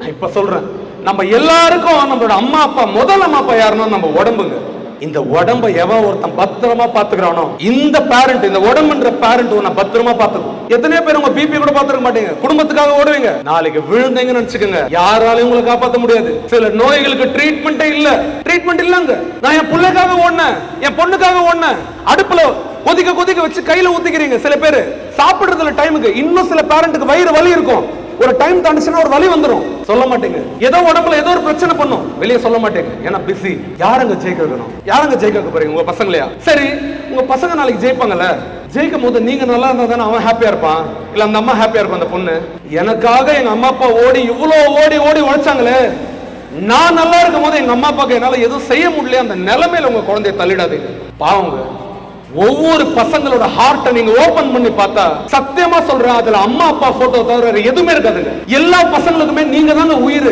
நான் இப்ப சொல்றேன், நம்ம எல்லாருக்கும் நம்மளோட அம்மா அப்பா, முதல் அம்மா அப்பா யாருன்னா நம்ம உடம்புங்க. இந்த உடம்ப எவன் ஒருத்தன் பத்திரமா பாத்துக்கிறானோ, இந்த பேரண்ட், இந்த உடம்புன்ற பேரண்ட் உன்னை பத்திரமா பாத்துக்கும். எத்தனையோ பேர் உங்க பிபி கூட பாத்துக்க மாட்டீங்க, குடும்பத்துக்காக ஓடுவீங்க. நாளைக்கு விழுந்தீங்கன்னு நினைச்சுக்கோங்க, யாராலையும் உங்களை காப்பாற்ற முடியாது. சில நோய்களுக்கு ட்ரீட்மெண்டே இல்ல, ட்ரீட்மெண்ட் இல்லங்க. நான் என் பிள்ளைக்காக ஓடினேன், என் பொண்ணுக்காக ஓடினேன். அடுப்புல கொதிக்க கொதிக்க வச்சு கையில ஊத்திக்கிறீங்க. சில பேர் சாப்பிடுறதுல டைமுக்கு, இன்னும் சில பேரண்ட்டுக்கு வயிறு வலி இருக்கும், ஒரு டைம் தாண்டிச்சுன்னா ஒரு வலி வந்துடும், சொல்ல மாட்டீங்க. ஏதோ உடம்புல ஏதோ ஒரு பிரச்சனை பண்ணும், வெளியே சொல்ல மாட்டீங்க, ஏன்னா பிஸி. யாருங்க ஜெயிக்க வைக்கணும்? யாருங்க ஜெயிக்க வைக்க போறீங்க? உங்க பசங்களையா? சரி, உங்க பசங்க நாளைக்கு ஜெயிப்பாங்கல்ல, ஜெயிக்கும் போது நீங்க நல்லா இருந்தா தானே அவன் ஹாப்பியா இருப்பான், இல்ல அந்த அம்மா ஹாப்பியா இருக்கும். அந்த பொண்ணு, எனக்காக எங்க அம்மா அப்பா ஓடி இவ்வளவு ஓடி ஓடி உழைச்சாங்களே, நான் நல்லா இருக்கும் போது எங்க அம்மா அப்பாக்கு என்னால எதுவும் செய்ய முடியல, அந்த நிலைமையில உங்க குழந்தைய தள்ளிடாதீங்க. பாவங்க. ஒவ்வொரு பசங்களோட ஹார்ட்டை நீங்க ஓபன் பண்ணி பார்த்தா, சத்தியமா சொல்றேன், அதுல அம்மா அப்பா போட்டோ தவிர எதுவுமே இருக்காதுங்க. எல்லா பசங்களுக்குமே நீங்க தாங்க உயிர்.